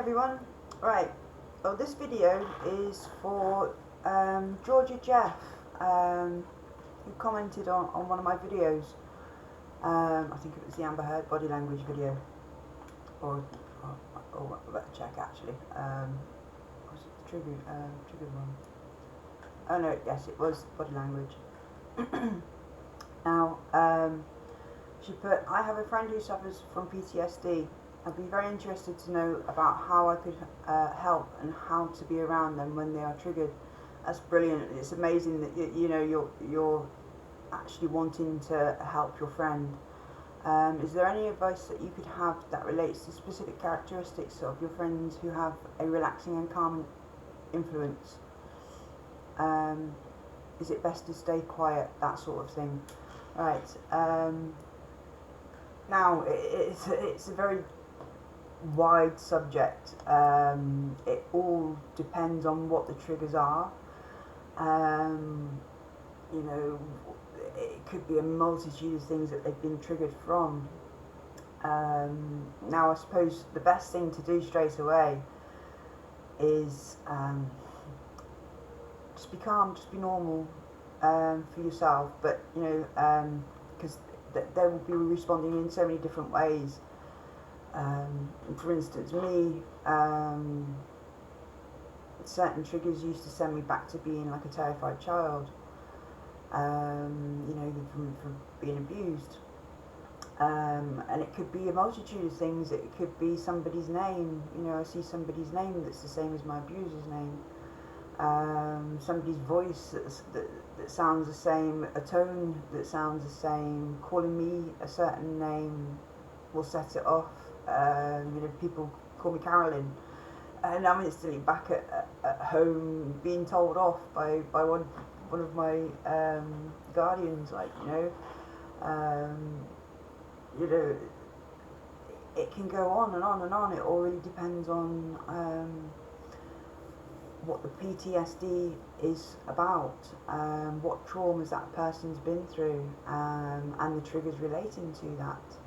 everyone. Right, well this video is for Georgina Jeff, who commented on one of my videos. I think it was the Amber Heard body language video, or let's check actually. Was it the trigger one? Oh no, yes it was body language. Now, she put, I have a friend who suffers from PTSD. I'd be very interested to know about how I could help and how to be around them when they are triggered. That's brilliant. It's amazing that you're actually wanting to help your friend. Is there any advice that you could have that relates to specific characteristics of your friends who have a relaxing and calming influence? Is it best to stay quiet? That sort of thing. Right. Now it's a very wide subject. It all depends on what the triggers are. It could be a multitude of things that they've been triggered from. Now I suppose the best thing to do straight away is just be calm, just be normal for yourself, but because they will be responding in so many different ways. For instance, me, certain triggers used to send me back to being like a terrified child, from being abused. And it could be a multitude of things. It could be somebody's name. I see somebody's name that's the same as my abuser's name. Somebody's voice that sounds the same, a tone that sounds the same, calling me a certain name will set it off. People call me Carolyn, and I'm instantly back at home being told off by one of my guardians. It can go on and on and on. It all really depends on what the PTSD is about, what traumas that person's been through, and the triggers relating to that.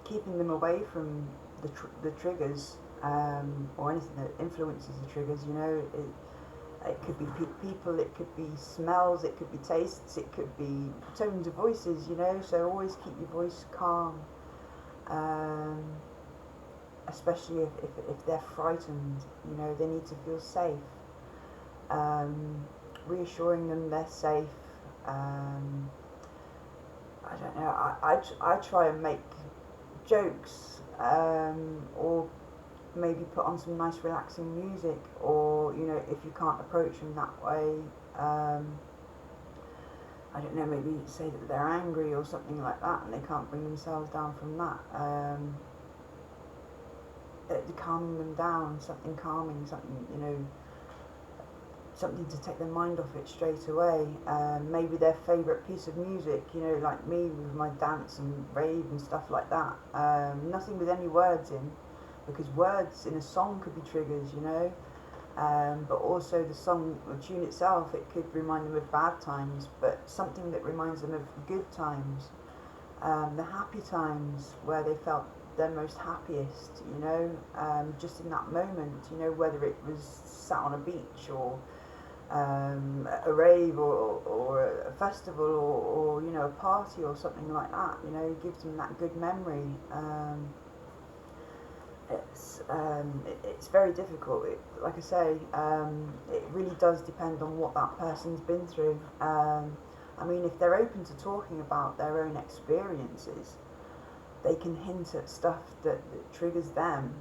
Keeping them away from the triggers, or anything that influences the triggers. It could be people, it could be smells, it could be tastes, it could be tones of voices. So always keep your voice calm, especially if they're frightened. They need to feel safe. Reassuring them they're safe. I don't know, I try and make jokes, or maybe put on some nice relaxing music, or if you can't approach them that way, I don't know, maybe say that they're angry or something like that and they can't bring themselves down from that. Calming them down, something calming, something to take their mind off it straight away. Maybe their favourite piece of music, like me with my dance and rave and stuff like that. Nothing with any words in, because words in a song could be triggers, but also the song, the tune itself, it could remind them of bad times, but something that reminds them of good times, the happy times where they felt their most happiest, just in that moment, whether it was sat on a beach, or a rave, or a festival, or a party or something like that. It gives them that good memory. It's very difficult. Like I say, it really does depend on what that person's been through. If they're open to talking about their own experiences, they can hint at stuff that triggers them,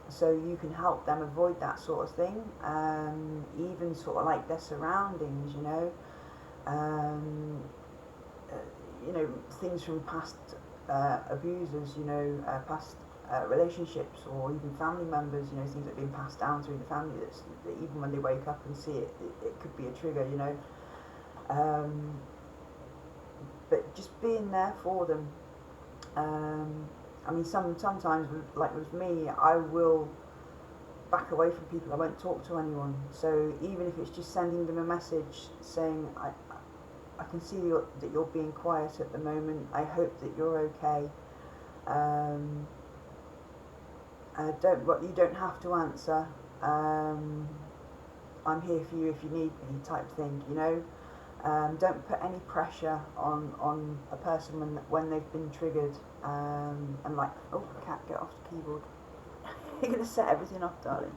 so you can help them avoid that sort of thing. Even sort of like their surroundings, things from past abusers, past relationships, or even family members, things that have been passed down through the family, that even when they wake up and see it, it could be a trigger, but just being there for them. Sometimes, like with me, I will back away from people. I won't talk to anyone. So even if it's just sending them a message saying, I can see that you're being quiet at the moment. I hope that you're okay. You don't have to answer. I'm here for you if you need me, type thing. You know, don't put any pressure on a person when they've been triggered. And like, oh, cat, get off the keyboard. You're gonna set everything off, darling.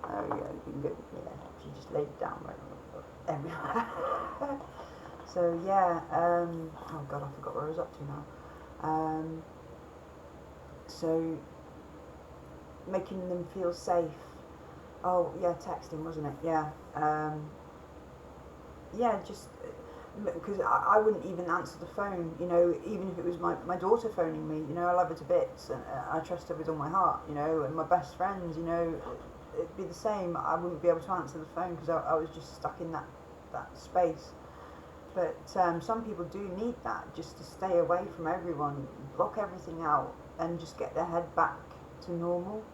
Oh yeah, you can go. Yeah, she just laid it down right everywhere. So yeah. Oh God, I forgot where I was up to now. So making them feel safe. Oh yeah, texting, wasn't it? Yeah. Yeah, just because I wouldn't even answer the phone, you know, even if it was my daughter phoning me, you know, I love her to bits, and I trust her with all my heart, you know, and my best friends, you know, it'd be the same. I wouldn't be able to answer the phone because I was just stuck in that space. But some people do need that, just to stay away from everyone, block everything out, and just get their head back to normal.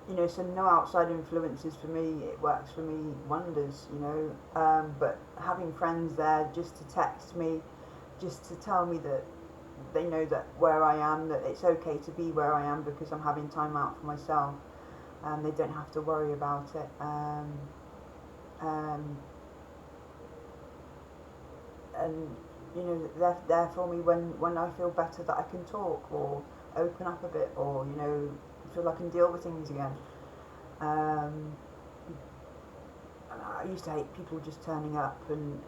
You know, so no outside influences for me. It works for me wonders, you know. But having friends there just to text me, just to tell me that they know that where I am, that it's okay to be where I am because I'm having time out for myself. They don't have to worry about it. And you know, they're there for me when I feel better, that I can talk or open up a bit, or you know, feel I can deal with things again. And I used to hate people just turning up and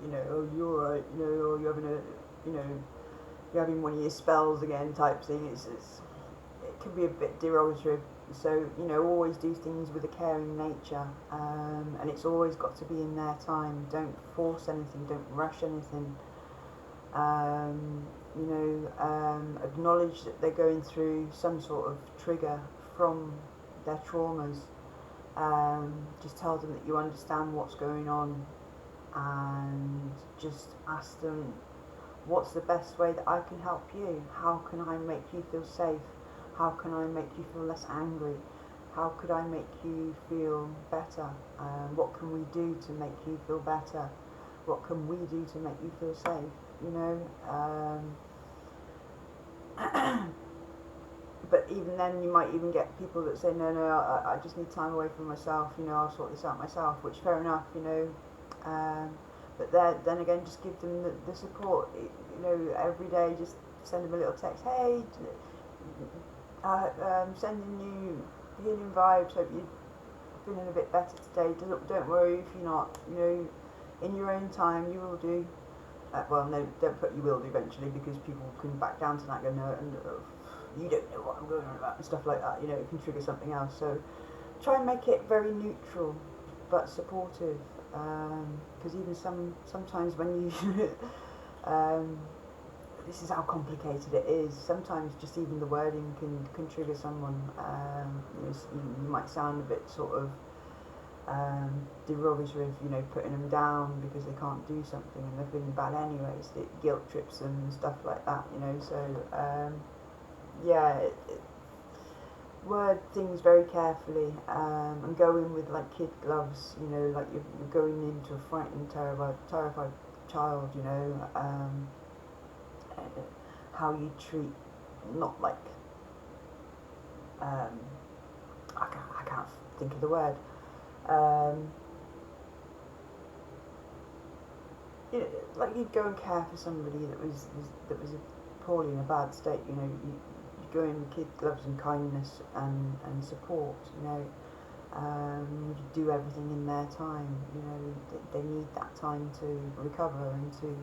you know, oh, you're alright, you know, or you're having you know, you're having one of your spells again type thing. It can be a bit derogatory. So you know, always do things with a caring nature, and it's always got to be in their time. Don't force anything. Don't rush anything. You know, acknowledge that they're going through some sort of trigger from their traumas. Just tell them that you understand what's going on, and just ask them, what's the best way that I can help you? How can I make you feel safe? How can I make you feel less angry? How could I make you feel better? What can we do to make you feel better? What can we do to make you feel safe? You know, but even then you might even get people that say, no, I just need time away from myself, you know, I'll sort this out myself, which fair enough, you know. But then again, just give them the support, you know, every day. Just send them a little text, hey, sending you healing vibes, hope you're feeling a bit better today. Don't worry if you're not, you know, in your own time you will do. Well, no, don't put you will do eventually, because people can back down to that, go, no, and you don't know what I'm going on about, and stuff like that, you know, it can trigger something else. So try and make it very neutral but supportive, because even sometimes when you this is how complicated it is. Sometimes just even the wording can trigger someone. You might sound a bit sort of derogatory, you know, putting them down because they can't do something and they're feeling bad anyways. It guilt trips them and stuff like that, you know. So yeah, word things very carefully, and go in with like kid gloves, you know, like you're going into a frightened, terrified child, you know. How you treat, not like I can't think of the word. You know, like you'd go and care for somebody that was poorly in a bad state. You know, you go in with kid gloves and kindness and support. You know, you do everything in their time. You know, they need that time to recover and to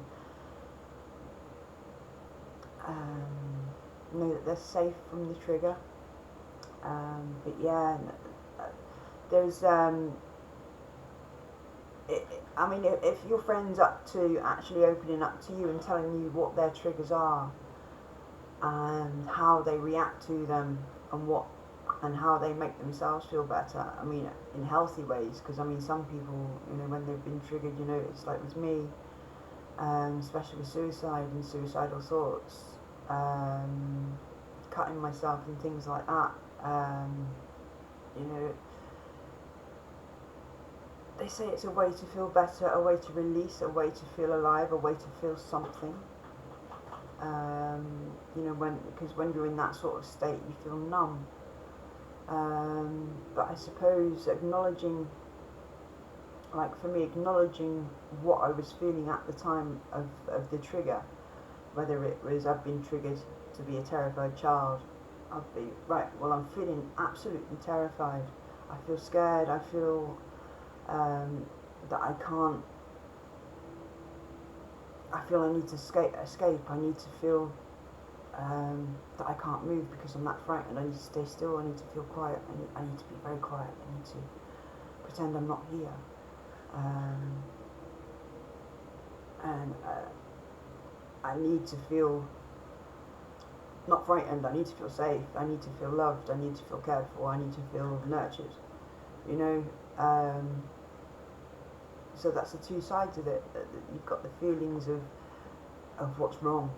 know that they're safe from the trigger. But yeah, there's I mean, if your friend's up to actually opening up to you and telling you what their triggers are and how they react to them and how they make themselves feel better, I mean, in healthy ways, because I mean, some people, you know, when they've been triggered, you know, it's like with me, especially with suicide and suicidal thoughts, cutting myself and things like that, you know, they say it's a way to feel better, a way to release, a way to feel alive, a way to feel something. You know, because when you're in that sort of state, you feel numb. But I suppose acknowledging, like for me, acknowledging what I was feeling at the time of the trigger, whether it was I've been triggered to be a terrified child, I'd be, right, well, I'm feeling absolutely terrified. I feel scared, I feel that I can't, I feel I need to escape, I need to feel that I can't move because I'm that frightened. I need to stay still, I need to feel quiet, I need to be very quiet, I need to pretend I'm not here. And I need to feel not frightened, I need to feel safe, I need to feel loved, I need to feel cared for, I need to feel nurtured, you know. So that's the two sides of it. You've got the feelings of what's wrong,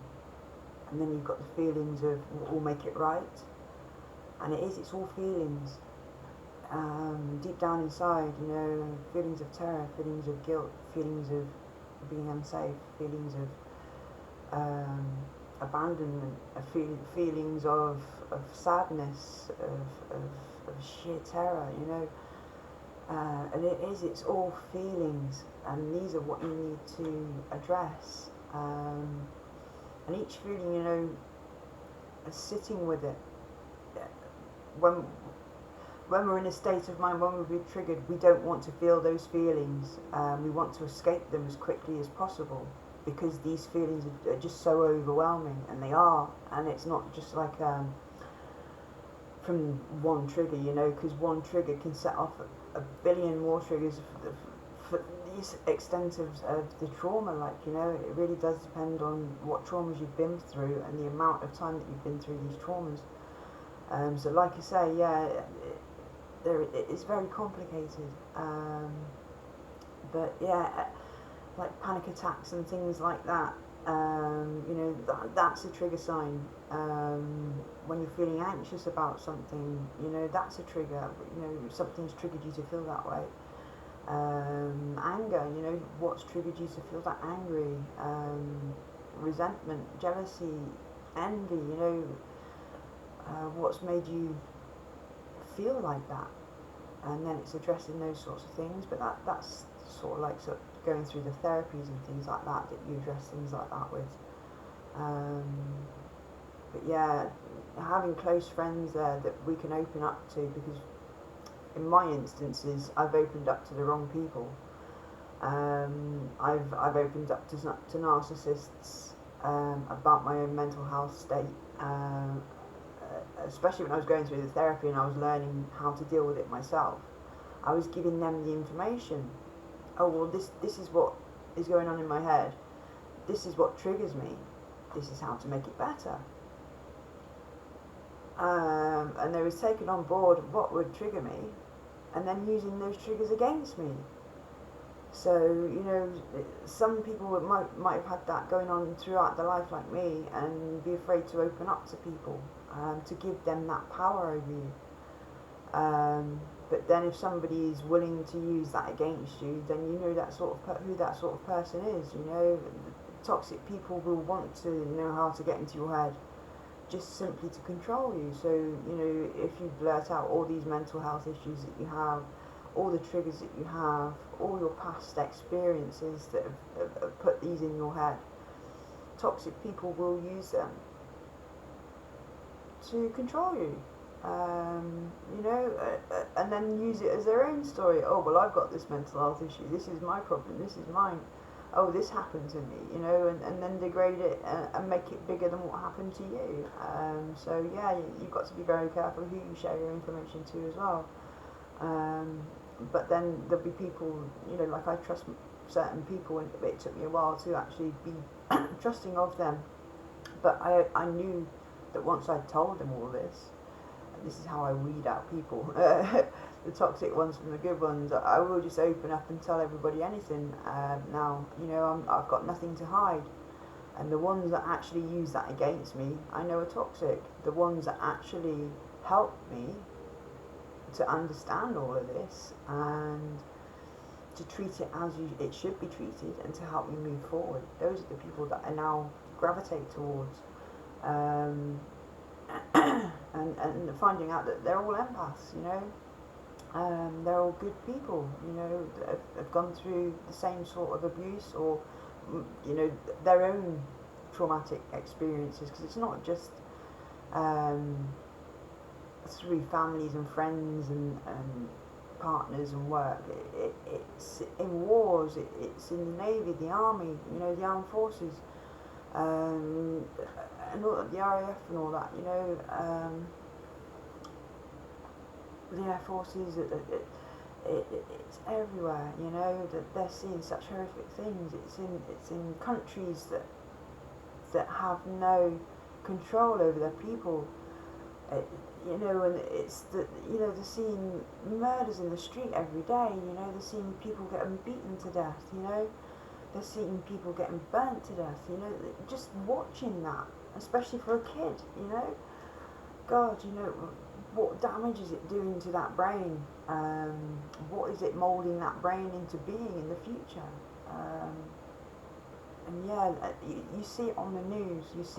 and then you've got the feelings of what will make it right. And it's all feelings. Deep down inside, you know, feelings of terror, feelings of guilt, feelings of being unsafe, feelings of abandonment, feelings of sadness, of sheer terror, you know. And it's all feelings, and these are what you need to address. And each feeling, you know, sitting with it. When we're in a state of mind, when we're triggered, we don't want to feel those feelings. We want to escape them as quickly as possible, because these feelings are just so overwhelming, and they are. And it's not just like from one trigger, you know, because one trigger can set off a billion more triggers for the extent of the trauma. Like, you know, it really does depend on what traumas you've been through and the amount of time that you've been through these traumas. So like I say, yeah, it's very complicated. But yeah, like panic attacks and things like that, you know, that's a trigger sign. When you're feeling anxious about something, you know, that's a trigger. You know, something's triggered you to feel that way. Anger, you know, what's triggered you to feel that angry. Resentment, jealousy, envy, you know, what's made you feel like that. And then it's addressing those sorts of things. But that's sort of like going through the therapies and things like that you address things like that with. But yeah, having close friends there that we can open up to, because in my instances I've opened up to the wrong people. I've opened up to narcissists about my own mental health state, especially when I was going through the therapy and I was learning how to deal with it myself. I was giving them the information. Oh, well, this is what is going on in my head. This is what triggers me. This is how to make it better. And they was taking on board what would trigger me, and then using those triggers against me. So, you know, some people might have had that going on throughout their life like me, and be afraid to open up to people, to give them that power over you. But then if somebody is willing to use that against you, then you know that sort of who that sort of person is. You know, toxic people will want to know how to get into your head, just simply to control you. So, you know, if you blurt out all these mental health issues that you have, all the triggers that you have, all your past experiences that have put these in your head, toxic people will use them to control you. You know, and then use it as their own story. Oh, well, I've got this mental health issue, this is my problem, this is mine. Oh, this happened to me, you know, and then degrade it and make it bigger than what happened to you. So yeah, you've got to be very careful who you share your information to as well. But then there'll be people, you know, like I trust certain people, and it took me a while to actually be trusting of them. But I knew that once I'd told them all this is how I weed out people, the toxic ones from the good ones. I will just open up and tell everybody anything. Now, you know, I've got nothing to hide. And the ones that actually use that against me, I know are toxic. The ones that actually help me to understand all of this and to treat it as it should be treated, and to help me move forward, those are the people that are now gravitate towards. And finding out that they're all empaths, you know. They're all good people, you know, that have gone through the same sort of abuse, or, you know, their own traumatic experiences, because it's not just through families and friends and partners and work. It's in wars, it's in the Navy, the Army, you know, the Armed Forces, and all, the RAF and all that, you know, the Air Forces, it's everywhere, you know, that they're seeing such horrific things. It's in countries that have no control over their people. You know, and it's the, you know, they're seeing murders in the street every day, you know, they're seeing people getting beaten to death, you know, they're seeing people getting burnt to death, you know, just watching that, especially for a kid, you know, God, you know, what damage is it doing to that brain? What is it moulding that brain into being in the future? And yeah, you see it on the news, you see